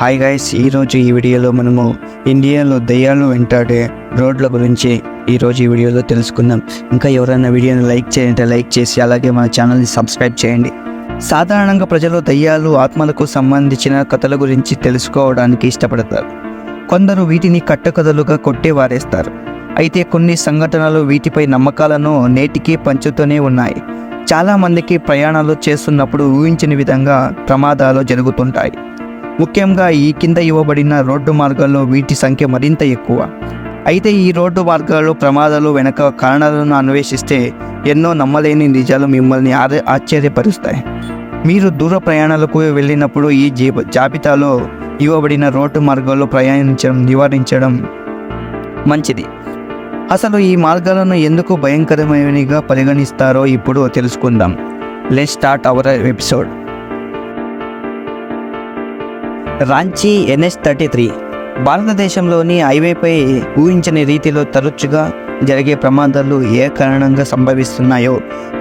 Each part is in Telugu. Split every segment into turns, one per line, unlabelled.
హాయ్ గైస్, ఈరోజు ఈ వీడియోలో మనము ఇండియాలో దయ్యాలు వెంటాడే రోడ్ల గురించి ఈరోజు ఈ వీడియోలో తెలుసుకుందాం. ఇంకా ఎవరైనా వీడియోని లైక్ చేయంటే లైక్ చేసి అలాగే మన ఛానల్ని సబ్స్క్రైబ్ చేయండి. సాధారణంగా ప్రజలు దయ్యాలు, ఆత్మలకు సంబంధించిన కథల గురించి తెలుసుకోవడానికి ఇష్టపడతారు. కొందరు వీటిని కట్టుకథలుగా కొట్టి వారేస్తారు. అయితే కొన్ని సంఘటనలు వీటిపై నమ్మకాలను నేటికి పంచుతూనే ఉన్నాయి. చాలామందికి ప్రయాణాలు చేస్తున్నప్పుడు ఊహించని విధంగా ప్రమాదాలు జరుగుతుంటాయి. ముఖ్యంగా ఈ కింద ఇవ్వబడిన రోడ్డు మార్గాల్లో వీటి సంఖ్య మరింత ఎక్కువ. అయితే ఈ రోడ్డు మార్గాల్లో ప్రమాదాలు వెనక కారణాలను అన్వేషిస్తే ఎన్నో నమ్మలేని నిజాలు మిమ్మల్ని ఆశ్చర్యపరుస్తాయి. మీరు దూర ప్రయాణాలకు వెళ్ళినప్పుడు ఈ జాబితాలో ఇవ్వబడిన రోడ్డు మార్గాల్లో నివారించడం మంచిది. అసలు ఈ మార్గాలను ఎందుకు భయంకరమైనవిగా పరిగణిస్తారో ఇప్పుడు తెలుసుకుందాం. Let's start our episode. Ranchi NH-33 భారతదేశంలోని హైవేపై ఊహించని రీతిలో తరచుగా జరిగే ప్రమాదాలు ఏ కారణంగా సంభవిస్తున్నాయో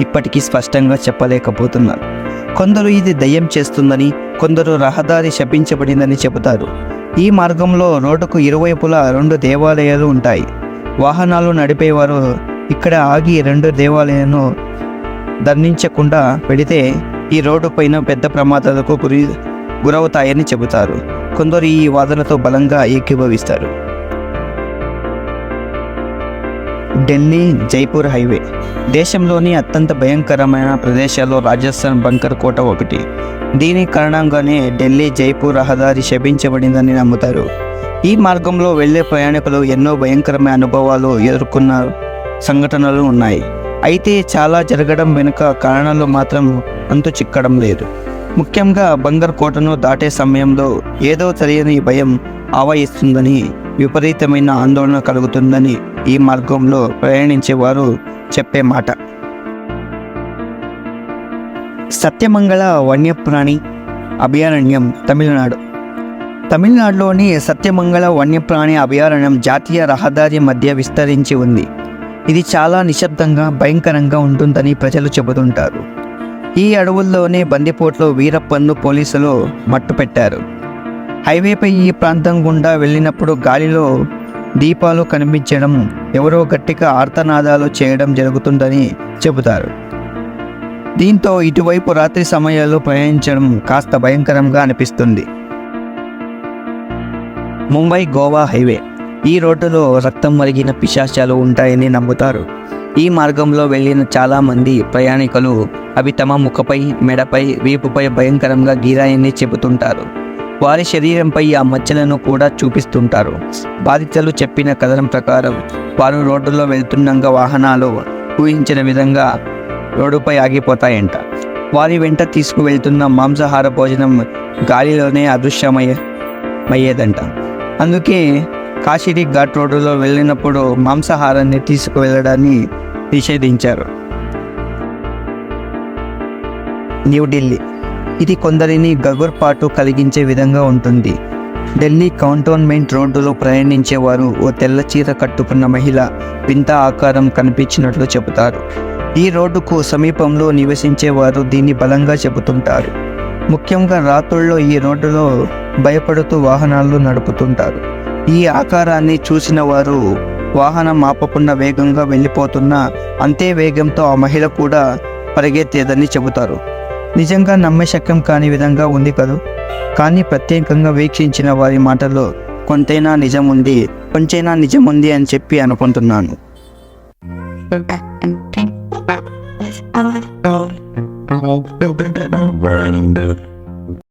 ఇప్పటికీ స్పష్టంగా చెప్పలేకపోతున్నారు. కొందరు ఇది దయ్యం చేస్తుందని, కొందరు రహదారి శపించబడిందని చెబుతారు. ఈ మార్గంలో రోడ్డుకు ఇరువైపులా 2 దేవాలయాలు ఉంటాయి. వాహనాలు నడిపేవారు ఇక్కడ ఆగి 2 దేవాలయాలను దర్శించకుండా పెడితే ఈ రోడ్డు పైన పెద్ద ప్రమాదాలకు గురవుతాయని చెబుతారు. కొందరు ఈ వాదనతో బలంగా ఏకీభవిస్తారు. ఢిల్లీ జైపూర్ హైవే దేశంలోని అత్యంత భయంకరమైన ప్రదేశాల్లో రాజస్థాన్ బంకర్ కోట ఒకటి. దీని కారణంగానే ఢిల్లీ జైపూర్ రహదారి శపించబడిందని నమ్ముతారు. ఈ మార్గంలో వెళ్లే ప్రయాణికులు ఎన్నో భయంకరమైన అనుభవాలు ఎదుర్కొన్న సంఘటనలు ఉన్నాయి. అయితే చాలా జరగడం వెనుక కారణాలు మాత్రం అంతు చిక్కడం లేదు. ముఖ్యంగా బంగర్ కోటను దాటే సమయంలో ఏదో తెలియని భయం ఆవహిస్తుందని, విపరీతమైన ఆందోళన కలుగుతుందని ఈ మార్గంలో ప్రయాణించేవారు చెప్పే మాట. సత్యమంగళ వన్యప్రాణి అభయారణ్యం తమిళనాడులోని సత్యమంగళ వన్యప్రాణి అభయారణ్యం జాతీయ రహదారి మధ్య విస్తరించి ఉంది. ఇది చాలా నిశ్శబ్దంగా, భయంకరంగా ఉంటుందని ప్రజలు చెబుతుంటారు. ఈ అడవుల్లోనే బందిపోట్లో వీరప్పన్ను పోలీసులు మట్టుపెట్టారు. హైవేపై ఈ ప్రాంతం గుండా వెళ్ళినప్పుడు గాలిలో దీపాలు కనిపించడం, ఎవరో గట్టిగా ఆర్తనాదాలు చేయడం జరుగుతుందని చెబుతారు. దీంతో ఇటువైపు రాత్రి సమయాల్లో ప్రయాణించడం కాస్త భయంకరంగా అనిపిస్తుంది. ముంబై గోవా హైవే ఈ రోడ్డులో రక్తం మరిగిన పిశాచాలు ఉంటాయని నమ్ముతారు. ఈ మార్గంలో వెళ్ళిన చాలామంది ప్రయాణికులు అవి తమ ముఖపై, మెడపై, వీపుపై భయంకరంగా గీరాయని చెబుతుంటారు. వారి శరీరంపై ఆ మచ్చలను కూడా చూపిస్తుంటారు. బాధితులు చెప్పిన కథనం ప్రకారం వారు రోడ్డులో వెళ్తుండగా వాహనాలు ఊహించిన విధంగా రోడ్డుపై ఆగిపోతాయంట. వారి వెంట తీసుకువెళ్తున్న మాంసాహార భోజనం గాలిలోనే అదృశ్యమయ్యేదంట. అందుకే కాశీడి ఘాట్ రోడ్డులో వెళ్ళినప్పుడు మాంసాహారాన్ని తీసుకువెళ్ళడాన్ని నిషేధించారు. న్యూఢిల్లీ ఇది కొందరిని గగుర్పాటు కలిగించే విధంగా ఉంటుంది. ఢిల్లీ కంటోన్మెంట్ రోడ్డులో ప్రయాణించేవారు ఓ తెల్ల చీర కట్టుకున్న మహిళ వింత ఆకారం కనిపించినట్లు చెబుతారు. ఈ రోడ్డుకు సమీపంలో నివసించేవారు దీన్ని బలంగా చెబుతుంటారు. ముఖ్యంగా రాత్రుల్లో ఈ రోడ్డులో భయపడుతూ వాహనాలు నడుపుతుంటారు. ఈ ఆకారాన్ని చూసిన వారు వాహనం ఆపకుండా వేగంగా వెళ్ళిపోతున్నా అంతే వేగంతో ఆ మహిళ కూడా పరిగెత్తేదని చెబుతారు. నిజంగా నమ్మశక్యం కాని విధంగా ఉంది కదా. కానీ ప్రత్యేకంగా వీక్షించిన వారి మాటల్లో కొంతైనా నిజం ఉంది అని చెప్పి అనుకుంటున్నాను.